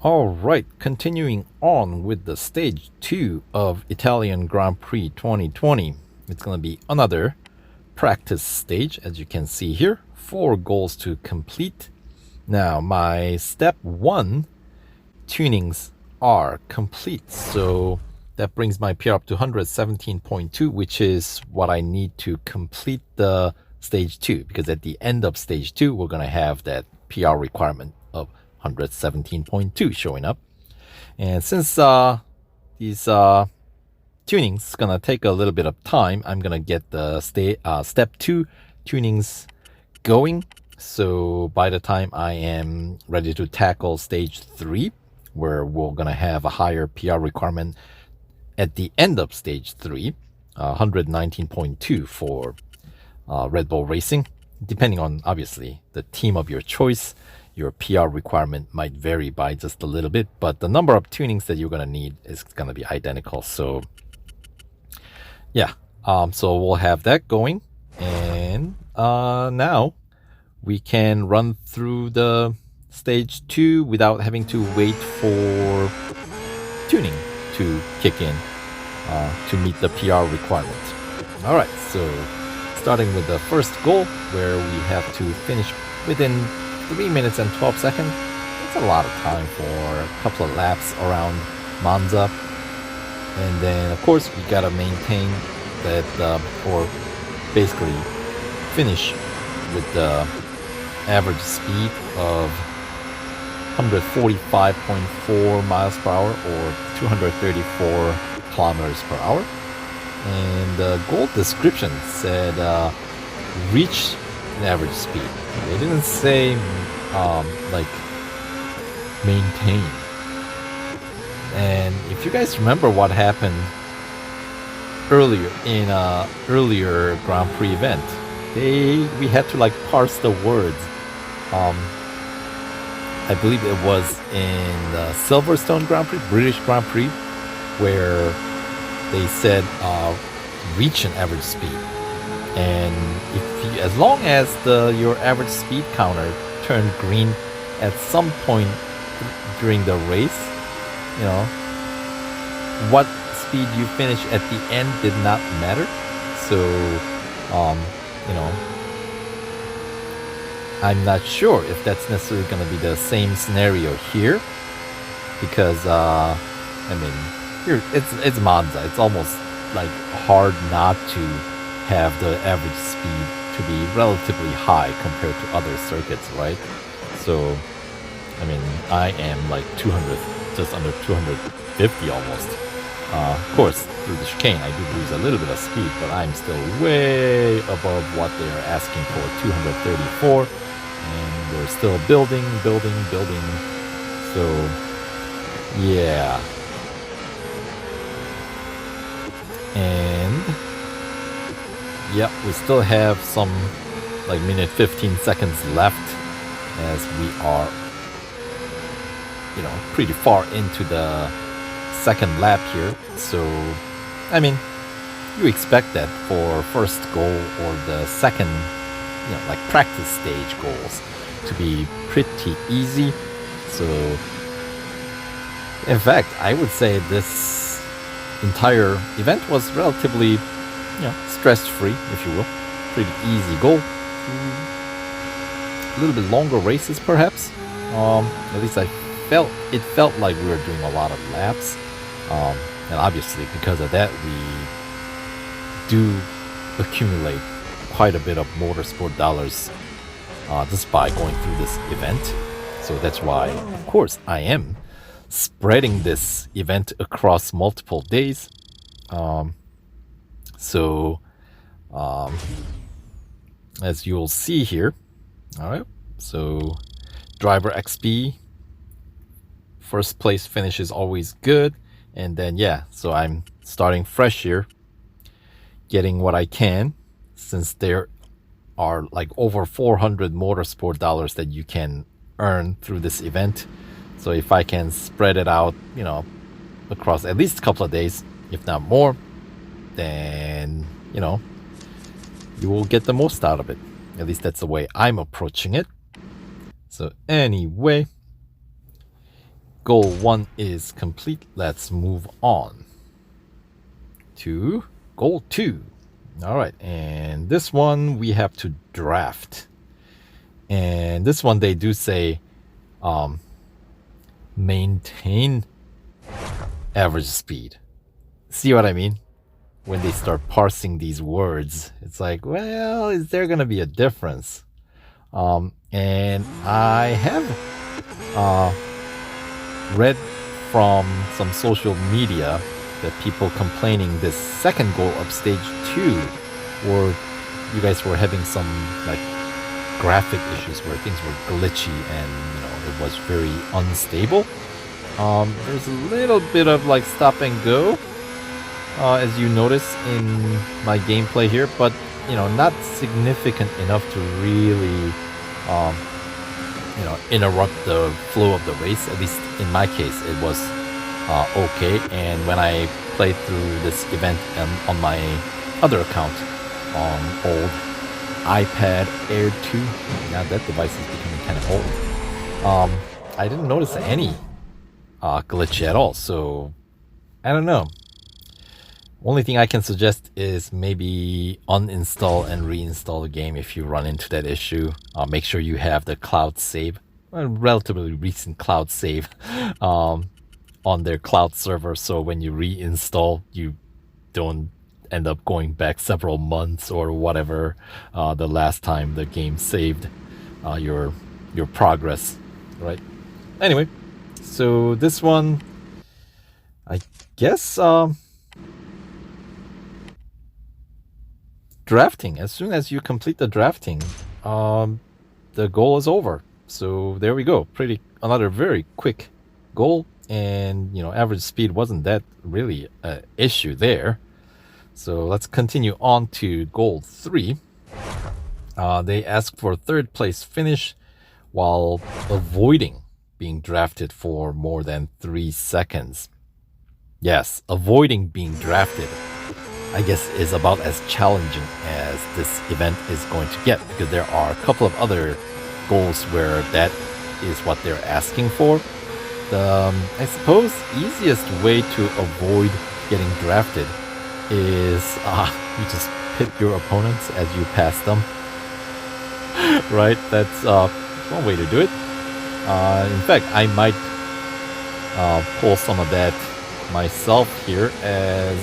Alright, continuing on with the stage 2 of Italian Grand Prix 2020. It's going to be another practice stage, as you can see here. 4 goals to complete. Now, my step 1 tunings are complete, so that brings my PR up to 117.2, which is what I need to complete the stage 2, because at the end of stage 2, we're going to have that PR requirement of 117.2 showing up. And since these tunings gonna take a little bit of time, I'm gonna get the step 2 tunings going. So by the time I am ready to tackle stage 3, where we're gonna have a higher PR requirement at the end of stage 3, 119.2 for Red Bull Racing, depending on obviously the team of your choice. Your PR requirement might vary by just a little bit, but the number of tunings that you're going to need is going to be identical. So yeah, so we'll have that going. And now we can run through the stage 2 without having to wait for tuning to kick in to meet the PR requirement. All right, so starting with the first goal, where we have to finish within 3 minutes and 12 seconds. That's a lot of time for a couple of laps around Monza. And then, of course, we gotta maintain that, or basically finish with the average speed of 145.4 miles per hour or 234 kilometers per hour. And the goal description said reach an average speed. They didn't say like maintain. And if you guys remember what happened earlier in earlier Grand Prix event, we had to like parse the words. I believe it was in the Silverstone Grand Prix, British Grand Prix, where they said reach an average speed. And as long as your average speed counter turned green at some point during the race, you know, what speed you finish at the end did not matter. So, you know, I'm not sure if that's necessarily going to be the same scenario here, because I mean, here it's Monza. It's almost like hard not to have the average speed to be relatively high compared to other circuits, right? So, I mean, I am like 200, just under 250 almost. Of course, through the chicane, I do lose a little bit of speed, but I'm still way above what they are asking for, 234. And we're still building. So, yeah. And yep, we still have some like minute 15 seconds left, as we are, you know, pretty far into the second lap here. So, I mean, you expect that for first goal or the second, you know, like practice stage goals to be pretty easy. So, in fact, I would say this entire event was relatively, you know, stress-free, if you will. Pretty easy goal. A little bit longer races, perhaps. At least it felt like we were doing a lot of laps. And obviously, because of that, we do accumulate quite a bit of motorsport dollars just by going through this event. So that's why, of course, I am spreading this event across multiple days. So, as you'll see here, all right, so driver XP, first place finish is always good. And then, yeah, so I'm starting fresh here, getting what I can, since there are like over 400 motorsport dollars that you can earn through this event. So if I can spread it out, you know, across at least a couple of days, if not more, then, you know, you will get the most out of it. At least that's the way I'm approaching it. So anyway, Goal 1 is complete. Let's move on to goal 2. Alright, and this one we have to draft. And this one they do say maintain average speed. See what I mean? When they start parsing these words, it's like, well, is there gonna be a difference? And I have read from some social media that people complaining this second goal of stage 2, where you guys were having some like graphic issues where things were glitchy and it was very unstable. There's a little bit of like stop and go, as you notice in my gameplay here, but not significant enough to really interrupt the flow of the race. At least in my case, it was okay. And when I played through this event on my other account on old iPad Air 2, now that device is becoming kind of old, I didn't notice any glitch at all. So I don't know. Only thing I can suggest is maybe uninstall and reinstall the game if you run into that issue. Make sure you have the cloud save, a relatively recent cloud save on their cloud server, so when you reinstall, you don't end up going back several months or whatever the last time the game saved your progress, right? Anyway, so this one, I guess drafting. As soon as you complete the drafting, the goal is over. So there we go. Another very quick goal, and average speed wasn't that really an issue there. So let's continue on to goal 3. They ask for third place finish while avoiding being drafted for more than 3 seconds. Yes, avoiding being drafted, I guess, is about as challenging as this event is going to get, because there are a couple of other goals where that is what they're asking for. The, I suppose, easiest way to avoid getting drafted is you just pit your opponents as you pass them. Right? That's one way to do it. In fact, I might pull some of that myself here, as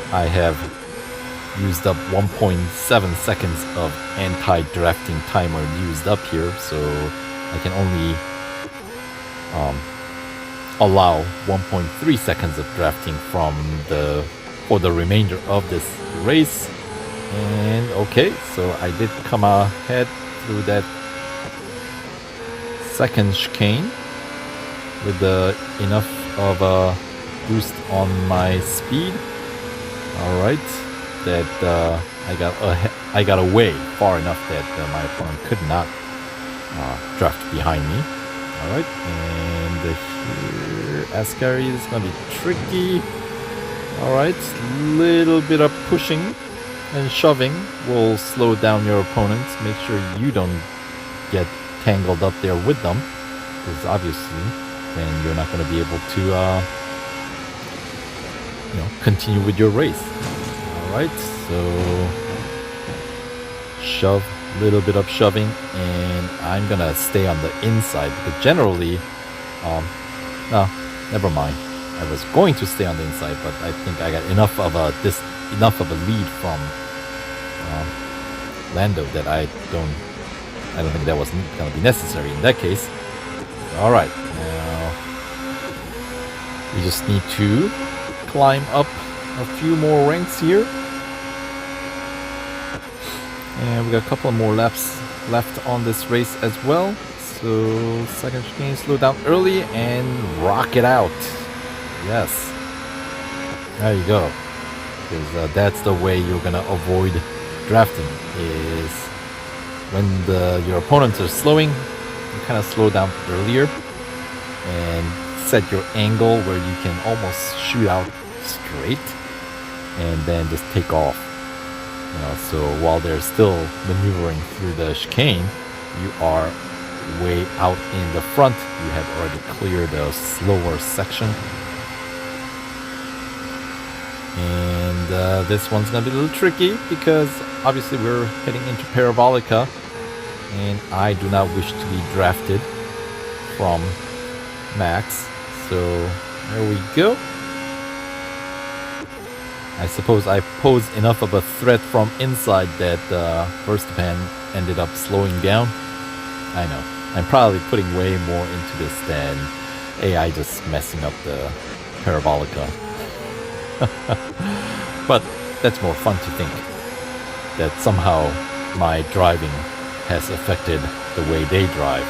I have used up 1.7 seconds of anti-drafting timer used up here, so I can only allow 1.3 seconds of drafting for the remainder of this race. And okay, so I did come ahead through that second chicane with enough of a boost on my speed. All right, that I got away far enough that my opponent could not draft behind me. All right, and here Ascari is gonna be tricky. All right, little bit of pushing and shoving will slow down your opponents. Make sure you don't get tangled up there with them, because obviously then you're not going to be able to continue with your race. Alright, so shove, little bit of shoving, and I'm gonna stay on the inside, because generally no, never mind, I was going to stay on the inside, but I think I got enough of a lead from Lando that I don't think that was going to be necessary in that case. Alright, now we just need to climb up a few more ranks here. And we got a couple more laps left on this race as well. So second chicane, slow down early and rock it out. Yes. There you go. Because that's the way you're going to avoid drafting, is when your opponents are slowing, you kind of slow down earlier and set your angle where you can almost shoot out straight and then just take off. So while they're still maneuvering through the chicane, you are way out in the front, you have already cleared the slower section. And this one's gonna be a little tricky because obviously we're heading into Parabolica, and I do not wish to be drafted from Max. So there we go. I suppose I posed enough of a threat from inside that first pan ended up slowing down. I know. I'm probably putting way more into this than AI just messing up the Parabolica. But that's more fun to think that somehow my driving has affected the way they drive.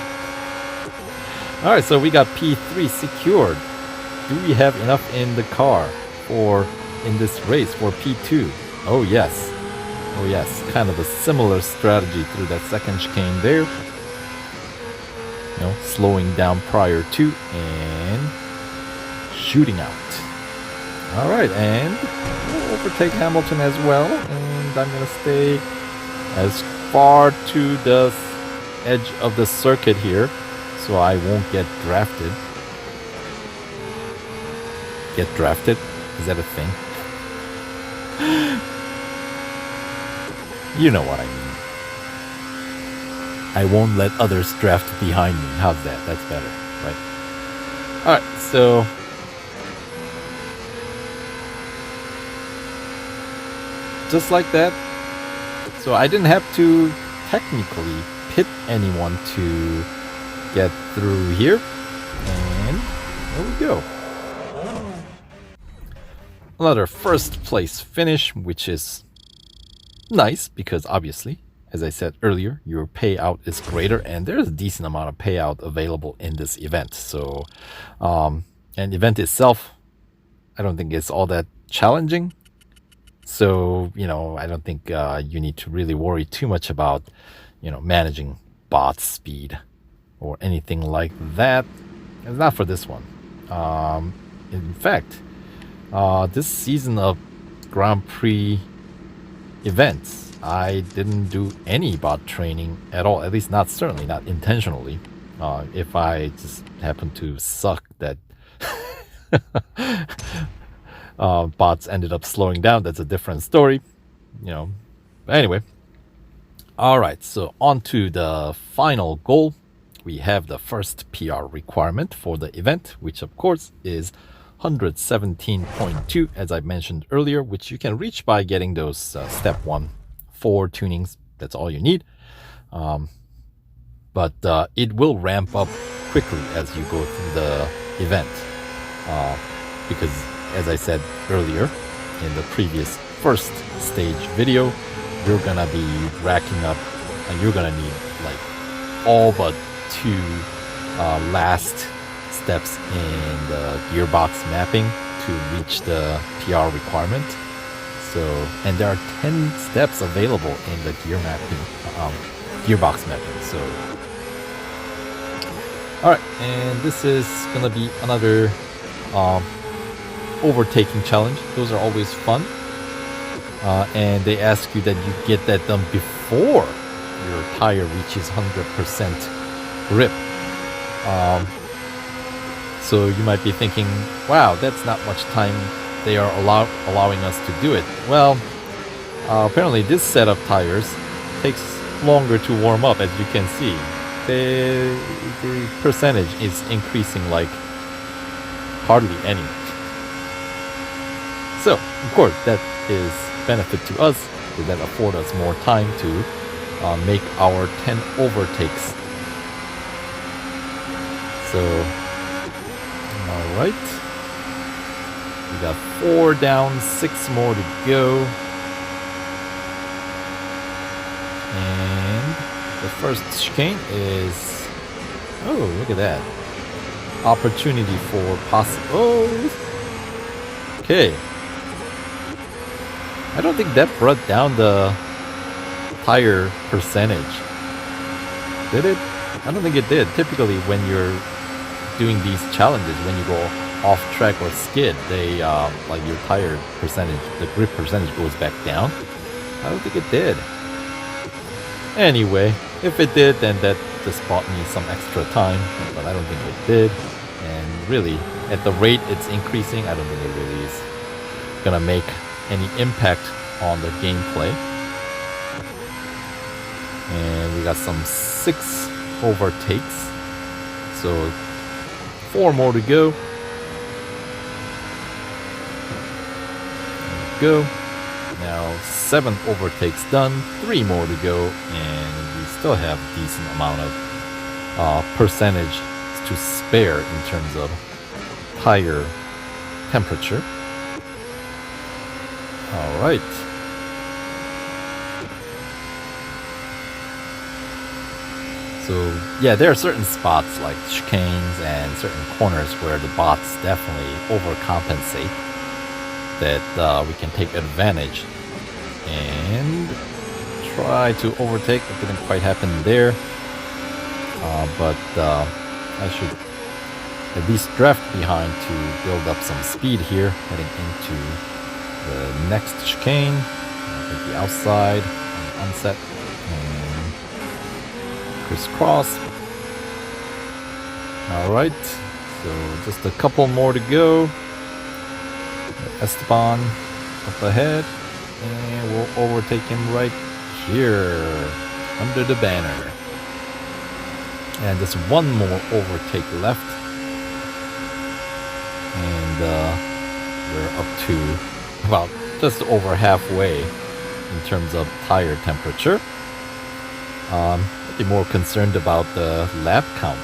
Alright, so we got P3 secured. Do we have enough in the car for in this race for P2? Oh yes. Oh yes. Kind of a similar strategy through that second chicane there. You know, slowing down prior to and shooting out. Alright, and we'll overtake Hamilton as well. And I'm going to stay as far to the edge of the circuit here so I won't get drafted. Get drafted? Is that a thing? You know what I mean. I won't let others draft behind me. How's that? That's better, right? Alright, so just like that. So I didn't have to technically pit anyone to get through here. And there we go. Another first place finish, which is nice because obviously, as I said earlier, your payout is greater and there's a decent amount of payout available in this event. So, an event itself, I don't think it's all that challenging. So, you know, I don't think you need to really worry too much about, you know, managing bot speed or anything like that. It's not for this one. In fact, this season of Grand Prix events, I didn't do any bot training at all, at least certainly not intentionally. If I just happen to suck that bots ended up slowing down, that's a different story, you know. But anyway, all right, so on to the final goal. We have the first PR requirement for the event, which of course is 117.2, as I mentioned earlier, which you can reach by getting those step 1 4 tunings. That's all you need. But it will ramp up quickly as you go through the event, because as I said earlier in the previous first stage video, you're gonna be racking up and you're gonna need like all but 2 last steps in the gearbox mapping to reach the PR requirement. So, and there are 10 steps available in the gearbox mapping. So, all right, and this is gonna be another overtaking challenge. Those are always fun, and they ask you that you get that done before your tire reaches 100% grip. So you might be thinking, wow, that's not much time they are allowing us to do it. Well, apparently this set of tires takes longer to warm up, as you can see. The percentage is increasing like hardly any. So, of course, that is benefit to us, because that affords us more time to make our 10 overtakes. So, alright. We got 4 down, 6 more to go. And the first chicane is... oh, look at that. Opportunity for possible... oh! Okay. I don't think that brought down the tire percentage. Did it? I don't think it did. Typically, when you're doing these challenges, when you go off track or skid, they like your tire percentage, the grip percentage goes back down. I don't think it did. Anyway, if it did, then that just bought me some extra time, but I don't think it did. And really, at the rate it's increasing, I don't think it really is gonna make any impact on the gameplay. And we got some 6 overtakes, so 4 more to go. Go. Now 7 overtakes done, 3 more to go, and we still have a decent amount of percentage to spare in terms of tire temperature. All right. So yeah, there are certain spots like chicanes and certain corners where the bots definitely overcompensate, that we can take advantage and try to overtake. It didn't quite happen there, but I should at least draft behind to build up some speed here heading into the next chicane. I'll take the outside on the onset and crisscross. Alright, so just a couple more to go. Esteban up ahead, and we'll overtake him right here under the banner. And just one more overtake left, and we're up to about just over halfway in terms of tire temperature. I'd be more concerned about the lap count.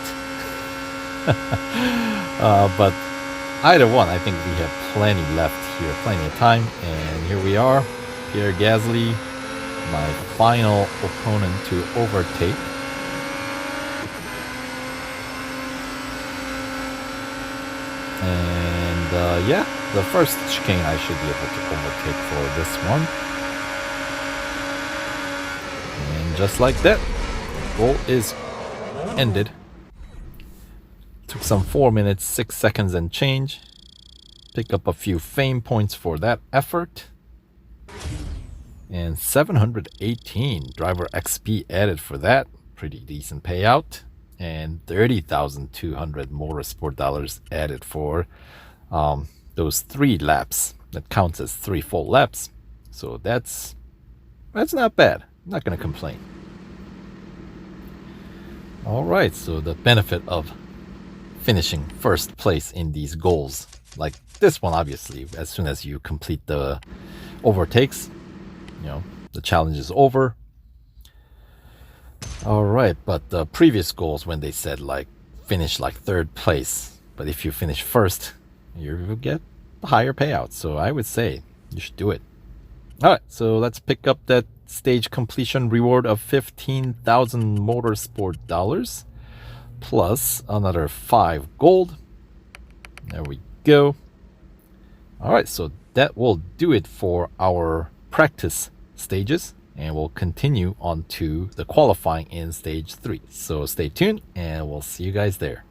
But either one, I think we have plenty left here, plenty of time. And here we are, Pierre Gasly, my final opponent to overtake. And yeah, the first chicane I should be able to overtake for this one. And just like that, the goal is ended. Took some 4 minutes, 6 seconds and change. Pick up a few fame points for that effort. And 718 driver XP added for that. Pretty decent payout. And 30,200 motorsport dollars added for those 3 laps. That counts as 3 full laps. So that's not bad. I'm not going to complain. Alright, so the benefit of finishing first place in these goals, like this one, obviously, as soon as you complete the overtakes, you know, the challenge is over. Alright, but the previous goals, when they said like finish like 3rd place, but if you finish first, you will get a higher payout. So I would say you should do it. Alright, so let's pick up that stage completion reward of 15,000 motorsport dollars plus another 5 gold. There we go. Alright, so that will do it for our practice stages, and we'll continue on to the qualifying in stage 3. So stay tuned and we'll see you guys there.